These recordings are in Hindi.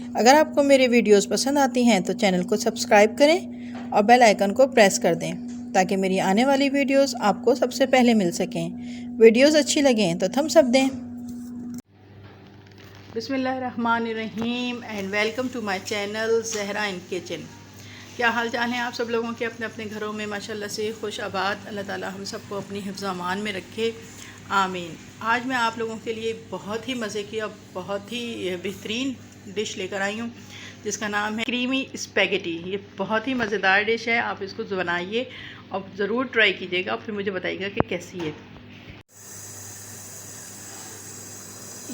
अगर आपको मेरी वीडियोस पसंद आती हैं तो चैनल को सब्सक्राइब करें और बेल आइकन को प्रेस कर दें ताकि मेरी आने वाली वीडियोस आपको सबसे पहले मिल सकें। वीडियोस अच्छी लगें तो थम्स अप दें। बिस्मिल्लाहिर्रहमानिर्रहीम and welcome to my channel Zahra in kitchen. क्या हाल चाल हैं आप सब लोगों के अपने अपने घरों में माशाल्लाह से खुश आबाद। अल्लाह ताला हम सबको अपनी हिफ्ज़ अमान में रखे, आमीन। आज मैं आप लोगों के लिए बहुत ही मज़े की और बहुत ही बेहतरीन डिश लेकर आई हूँ जिसका नाम है क्रीमी स्पैगेटी। ये बहुत ही मज़ेदार डिश है, आप इसको बनाइए और ज़रूर ट्राई कीजिएगा और फिर मुझे बताइएगा कि कैसी है।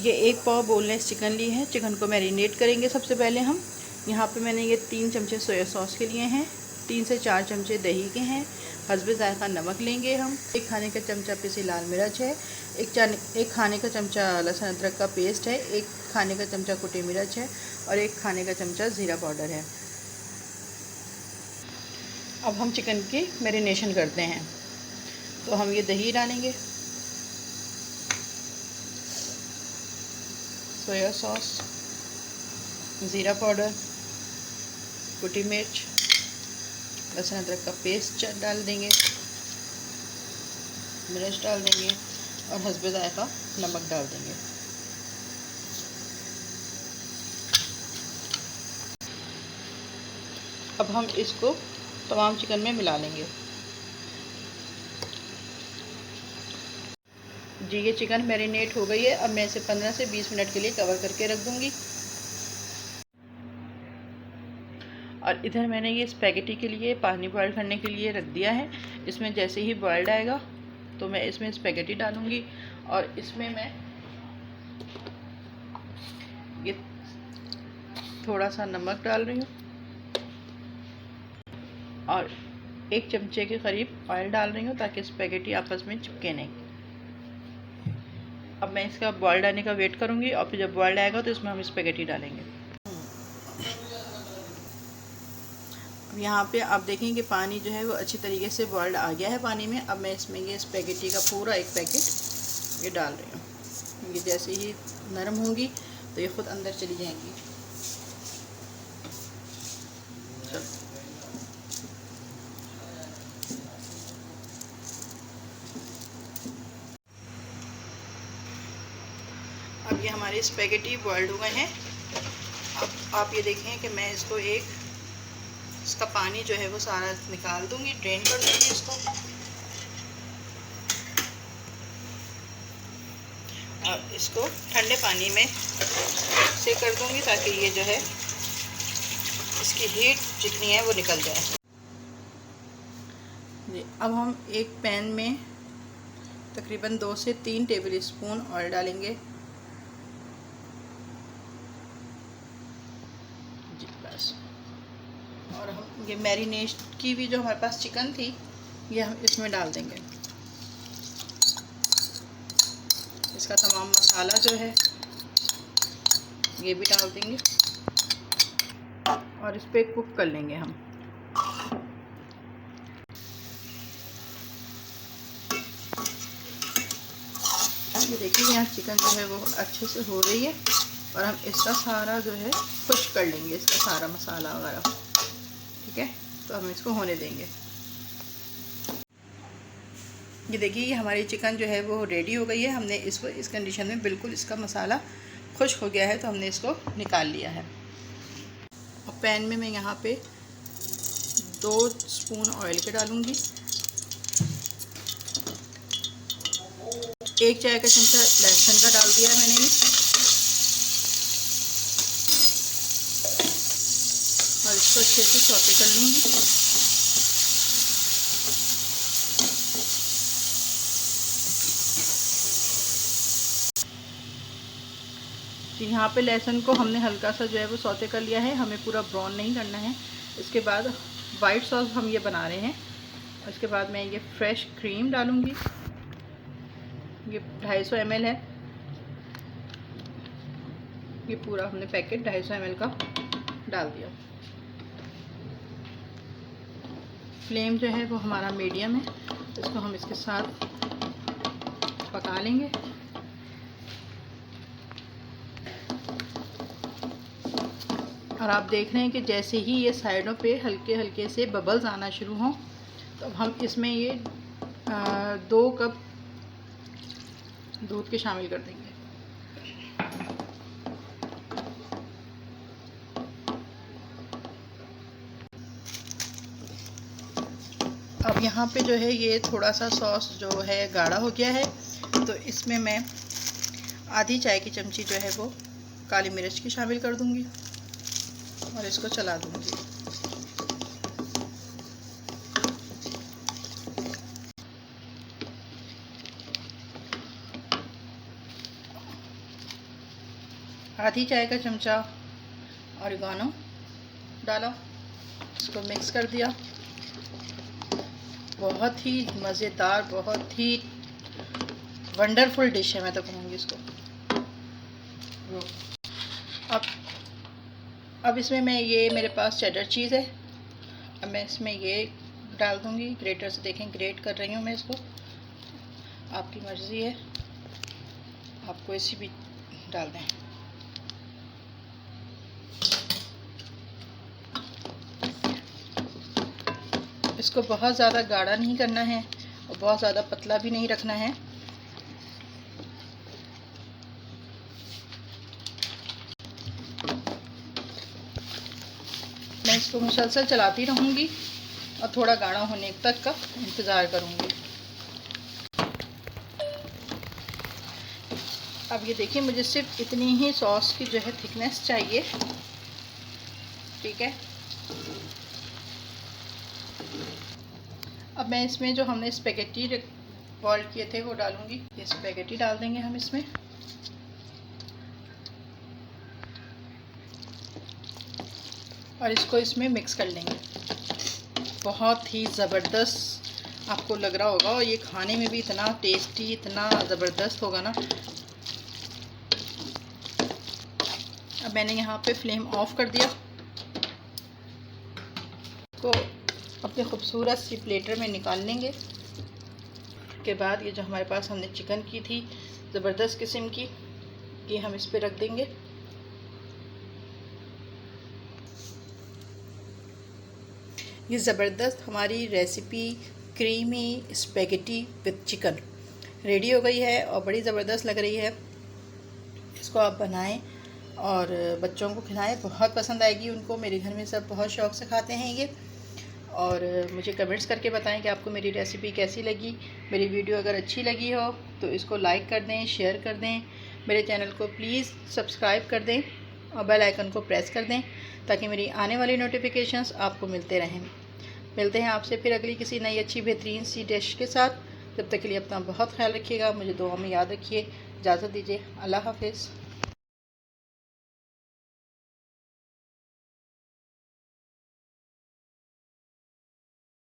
ये 1 पाव बोनलेस चिकन ली है। चिकन को मैरिनेट करेंगे सबसे पहले हम। यहाँ पे मैंने ये 3 चमचे सोया सॉस के लिए हैं, 3 से 4 चमचे दही के हैं, हस्बे ज़ायक़ा नमक लेंगे हम, 1 खाने का चमचा पिसी लाल मिर्च है, 1 खाने का चमचा लहसुन अदरक का पेस्ट है, 1 खाने का चमचा कुटी मिर्च है और 1 खाने का चमचा ज़ीरा पाउडर है। अब हम चिकन की मैरिनेशन करते हैं। तो हम ये दही डालेंगे, सोया सॉस, ज़ीरा पाउडर, कुटी मिर्च, लहसुन अदरक का पेस्ट डाल देंगे, मिर्च डाल देंगे और हस्बे ज़ायक़ा नमक डाल देंगे। अब हम इसको तमाम चिकन में मिला लेंगे। जी ये चिकन मैरिनेट हो गई है। अब मैं इसे 15 से 20 मिनट के लिए कवर करके रख दूंगी। और इधर मैंने ये स्पैगेटी के लिए पानी बॉयल करने के लिए रख दिया है। इसमें जैसे ही बॉयल्ड आएगा तो मैं इसमें स्पैगेटी डालूंगी और इसमें मैं ये थोड़ा सा नमक डाल रही हूँ और 1 चमचे के करीब ऑयल डाल रही हूँ ताकि स्पैगेटी आपस में चिपके नहीं। अब मैं इसका बॉयल्ड आने का वेट करूँगी और फिर जब बॉयल्ड आएगा तो इसमें हम स्पैगेटी डालेंगे। अब यहाँ पे आप देखें कि पानी जो है वो अच्छी तरीके से बॉयल्ड आ गया है पानी में। अब मैं इसमें ये स्पैगेटी का पूरा 1 पैकेट ये डाल रही हूँ। ये जैसे ही नरम होंगी तो ये खुद अंदर चली जाएंगी। अब ये हमारे स्पैगेटी बॉयल्ड हुए हैं। अब आप ये देखें कि मैं इसको इसका पानी जो है वो सारा निकाल दूंगी, ड्रेन कर दूंगी इसको और इसको ठंडे पानी में से कर दूंगी ताकि ये जो है इसकी हीट जितनी है वो निकल जाए। अब हम एक पैन में तकरीबन 2 से 3 टेबल स्पून ऑयल डालेंगे। जी बस। और हम ये मैरिनेट की भी जो हमारे पास चिकन थी ये हम इसमें डाल देंगे। इसका तमाम मसाला जो है ये भी डाल देंगे और इस पर कुक कर लेंगे हम। ये देखिए यहाँ चिकन जो है वो अच्छे से हो रही है और हम इसका सारा जो है खुश्क कर लेंगे, इसका सारा मसाला वगैरह। ठीक है, तो हम इसको होने देंगे। ये देखिए ये हमारी चिकन जो है वो रेडी हो गई है। हमने इसको इस कंडीशन में बिल्कुल इसका मसाला खुश्क हो गया है तो हमने इसको निकाल लिया है। और पैन में मैं यहाँ पे 2 स्पून ऑयल के डालूँगी, 1 चाय का चमचा लहसुन का डाल दिया मैंने और इसको अच्छे से सौते कर लूँगी। जी यहाँ पे लहसुन को हमने हल्का सा जो है वो सौते कर लिया है, हमें पूरा ब्राउन नहीं करना है। इसके बाद वाइट सॉस हम ये बना रहे हैं। उसके बाद मैं ये फ्रेश क्रीम डालूँगी। ये 250 ml है। ये पूरा हमने पैकेट 250 ml का डाल दिया। फ्लेम जो है वो हमारा मीडियम है। इसको हम इसके साथ पका लेंगे। और आप देख रहे हैं कि जैसे ही ये साइडों पे हल्के हल्के से बबल्स आना शुरू हों तो अब हम इसमें ये 2 कप दूध के शामिल कर देंगे। अब यहाँ पे जो है ये थोड़ा सा सॉस जो है गाढ़ा हो गया है, तो इसमें मैं आधी चाय की चमची जो है वो काली मिर्च की शामिल कर दूँगी और इसको चला दूँगी। आधी चाय का चमचा ऑरिगानो डाला, इसको मिक्स कर दिया। बहुत ही मज़ेदार, बहुत ही वंडरफुल डिश है, मैं तो कहूँगी इसको। अब इसमें मैं ये मेरे पास चेडर चीज़ है, अब मैं इसमें ये डाल दूँगी। ग्रेटर से देखें, ग्रेट कर रही हूँ मैं इसको। आपकी मर्ज़ी है, आप कोई सी भी डाल दें। इसको बहुत ज़्यादा गाढ़ा नहीं करना है और बहुत ज़्यादा पतला भी नहीं रखना है। मैं इसको मुसलसल चलाती रहूँगी और थोड़ा गाढ़ा होने तक का इंतज़ार करूँगी। अब ये देखिए, मुझे सिर्फ इतनी ही सॉस की जो है थिकनेस चाहिए, ठीक है। अब मैं इसमें जो हमने स्पेगेटी बॉइल किए थे वो डालूँगी। ये स्पेगेटी डाल देंगे हम इसमें। और इसको इसमें मिक्स कर लेंगे। बहुत ही ज़बरदस्त आपको लग रहा होगा और ये खाने में भी इतना टेस्टी, इतना ज़बरदस्त होगा ना। अब मैंने यहाँ पे फ्लेम ऑफ कर दिया। इसको अपने खूबसूरत सी प्लेटर में निकाल लेंगे। के बाद ये जो हमारे पास हमने चिकन की थी ज़बरदस्त किस्म की, ये हम इस पे रख देंगे। ये ज़बरदस्त हमारी recipe creamy spaghetti with chicken ready हो गई है और बड़ी ज़बरदस्त लग रही है। इसको आप बनाएं और बच्चों को खिलाएं, बहुत पसंद आएगी उनको। मेरे घर में सब बहुत शौक़ से खाते हैं ये। और मुझे कमेंट्स करके बताएं कि आपको मेरी रेसिपी कैसी लगी। मेरी वीडियो अगर अच्छी लगी हो तो इसको लाइक कर दें, शेयर कर दें। मेरे चैनल को प्लीज़ सब्सक्राइब कर दें और बेल आइकन को प्रेस कर दें ताकि मेरी आने वाली नोटिफिकेशंस आपको मिलते रहें। मिलते हैं आपसे फिर अगली किसी नई अच्छी बेहतरीन सी डिश के साथ। तब तक के लिए अपना बहुत ख्याल रखिएगा, मुझे दुआ में याद रखिए। इजाज़त दीजिए, अल्लाह हाफ़िज़।